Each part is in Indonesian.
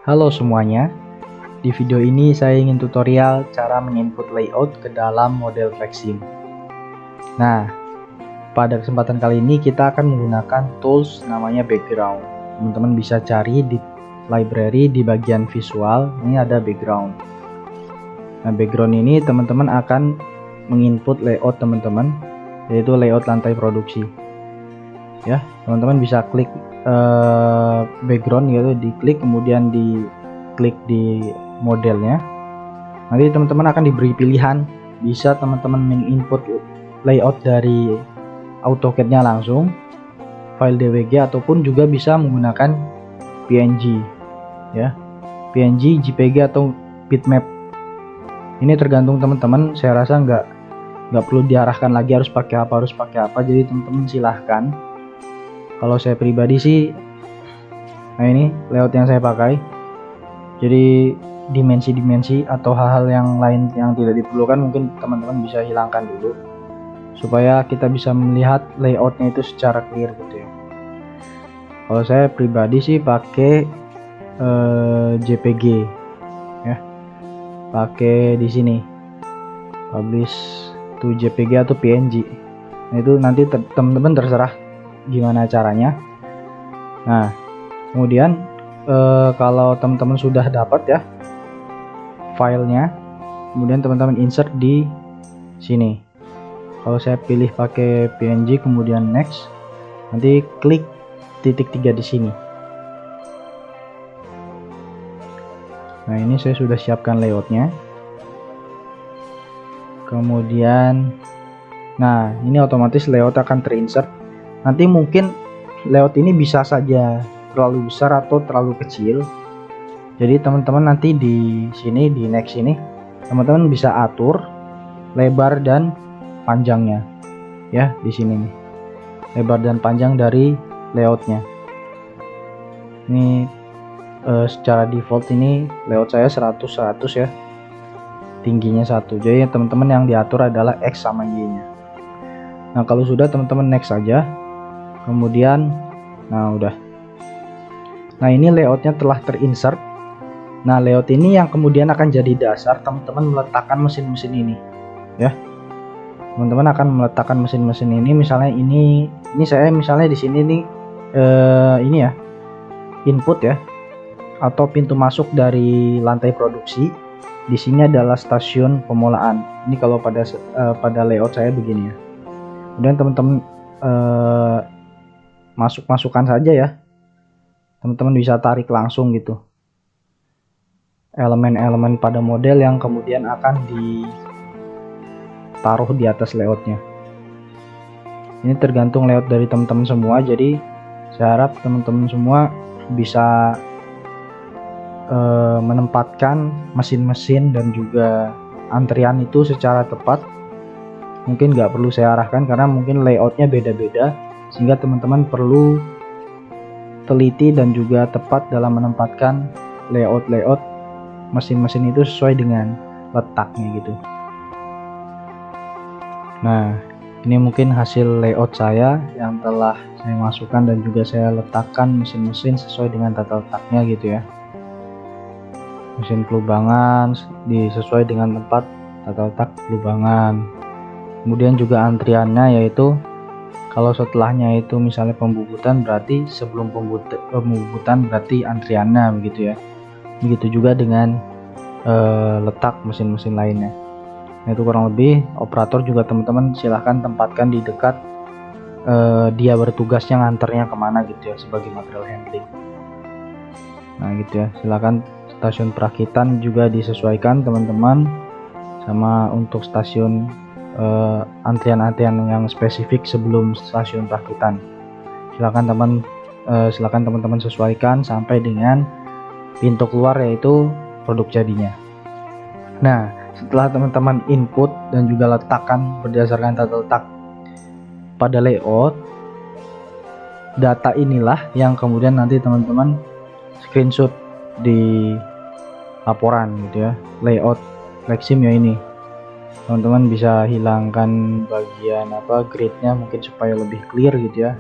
Halo semuanya, di video ini saya ingin tutorial cara menginput layout ke dalam model Flexim. Nah, pada kesempatan kali ini kita akan menggunakan tools namanya background. Teman-teman bisa cari di library di bagian visual, ini ada background. Nah, background ini teman-teman akan menginput layout teman-teman, yaitu layout lantai produksi. Ya, teman-teman bisa klik background gitu, diklik kemudian diklik di modelnya. Nanti teman-teman akan diberi pilihan, bisa teman-teman menginput layout dari AutoCAD-nya langsung, file DWG, ataupun juga bisa menggunakan PNG ya, PNG, JPG atau bitmap. Ini tergantung teman-teman, saya rasa nggak perlu diarahkan lagi harus pakai apa, jadi teman-teman silahkan. Kalau saya pribadi sih, nah ini layout yang saya pakai. Jadi dimensi-dimensi atau hal-hal yang lain yang tidak diperlukan mungkin teman-teman bisa hilangkan dulu, supaya kita bisa melihat layoutnya itu secara clear gitu ya. Kalau saya pribadi sih pakai JPG ya, pakai di sini publish to JPG atau PNG. Nah, itu nanti teman-teman terserah gimana caranya. Nah, kemudian kalau teman-teman sudah dapat ya filenya, kemudian teman-teman insert di sini. Kalau saya pilih pakai PNG, kemudian next, nanti klik titik 3 di sini. Nah, ini saya sudah siapkan layoutnya. Kemudian, nah ini otomatis layout akan terinsert. Nanti mungkin layout ini bisa saja terlalu besar atau terlalu kecil. Jadi teman-teman nanti di sini, di next ini, teman-teman bisa atur lebar dan panjangnya ya, di sini nih, lebar dan panjang dari layoutnya. Ini secara default ini layout saya 100 ya, tingginya 1. Jadi teman-teman yang diatur adalah X sama Y nya. Nah, kalau sudah teman-teman next saja, kemudian nah udah. Nah, ini layoutnya telah terinsert. Nah, layout ini yang kemudian akan jadi dasar teman-teman meletakkan mesin-mesin ini ya. Teman-teman akan meletakkan mesin-mesin ini, misalnya ini saya misalnya di sini nih ini ya, input ya atau pintu masuk dari lantai produksi. Di sini adalah stasiun pemulaan. Ini kalau pada layout saya begini ya. Kemudian teman-teman masukkan saja ya. Teman-teman bisa tarik langsung gitu elemen-elemen pada model yang kemudian akan ditaruh di atas layoutnya. Ini tergantung layout dari teman-teman semua, jadi saya harap teman-teman semua bisa menempatkan mesin-mesin dan juga antrian itu secara tepat. Mungkin nggak perlu saya arahkan karena mungkin layoutnya beda-beda, sehingga teman-teman perlu teliti dan juga tepat dalam menempatkan layout mesin-mesin itu sesuai dengan letaknya gitu. Nah, ini mungkin hasil layout saya yang telah saya masukkan dan juga saya letakkan mesin-mesin sesuai dengan tata letaknya gitu ya. Mesin pelubangan disesuai dengan tempat tata letak pelubangan. Kemudian juga antriannya, yaitu kalau setelahnya itu misalnya pembubutan, berarti sebelum pembubutan berarti antriannya begitu ya. Begitu juga dengan letak mesin-mesin lainnya. Nah, itu kurang lebih. Operator juga teman-teman silahkan tempatkan di dekat dia bertugasnya nganternya kemana gitu ya, sebagai material handling. Nah gitu ya, silahkan. Stasiun perakitan juga disesuaikan teman-teman, sama untuk stasiun antrian-antrian yang spesifik sebelum stasiun perakitan. Silakan teman-teman sesuaikan sampai dengan pintu keluar, yaitu produk jadinya. Nah, setelah teman-teman input dan juga letakkan berdasarkan tata letak pada layout, data inilah yang kemudian nanti teman-teman screenshot di laporan gitu ya, layout Flexim ya. Ini teman-teman bisa hilangkan bagian gridnya mungkin supaya lebih clear gitu ya.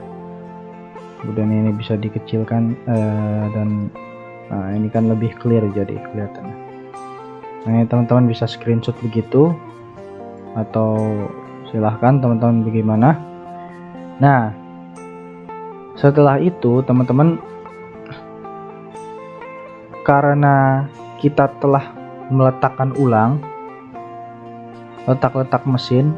Kemudian ini bisa dikecilkan dan Nah, ini kan lebih clear jadi kelihatannya. Nah, ini teman-teman bisa screenshot begitu, atau silahkan teman-teman bagaimana. Nah, setelah itu teman-teman, karena kita telah meletakkan ulang letak-letak mesin,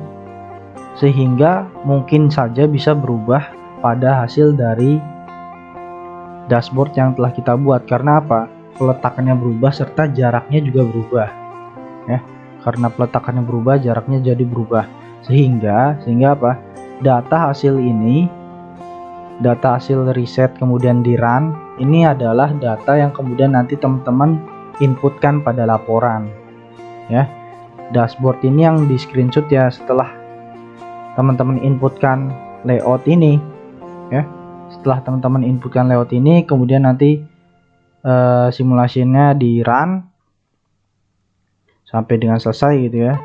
sehingga mungkin saja bisa berubah pada hasil dari dashboard yang telah kita buat. Karena apa? Peletakannya berubah serta jaraknya juga berubah ya. Karena peletakannya berubah, jaraknya jadi berubah, sehingga apa? Data hasil ini, data hasil reset kemudian di run, ini adalah data yang kemudian nanti teman-teman inputkan pada laporan ya. Dashboard ini yang di screenshot ya, setelah teman-teman inputkan layout ini ya. Setelah teman-teman inputkan layout ini, kemudian nanti simulasinya di run sampai dengan selesai gitu ya.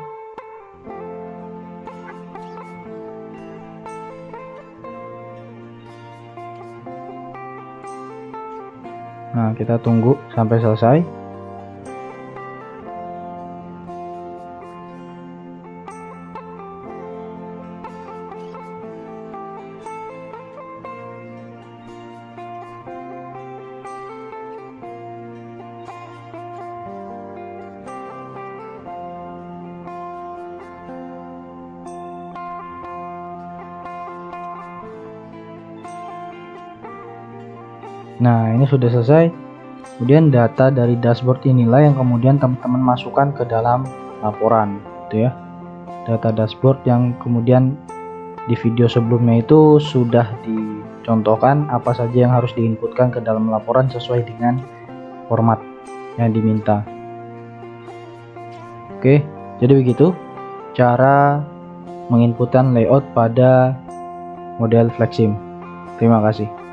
Nah, kita tunggu sampai selesai. Nah, ini sudah selesai. Kemudian data dari dashboard inilah yang kemudian teman-teman masukkan ke dalam laporan gitu ya. Data dashboard yang kemudian di video sebelumnya itu sudah dicontohkan apa saja yang harus diinputkan ke dalam laporan sesuai dengan format yang diminta. Oke, jadi begitu cara menginputkan layout pada model FlexSim. Terima kasih.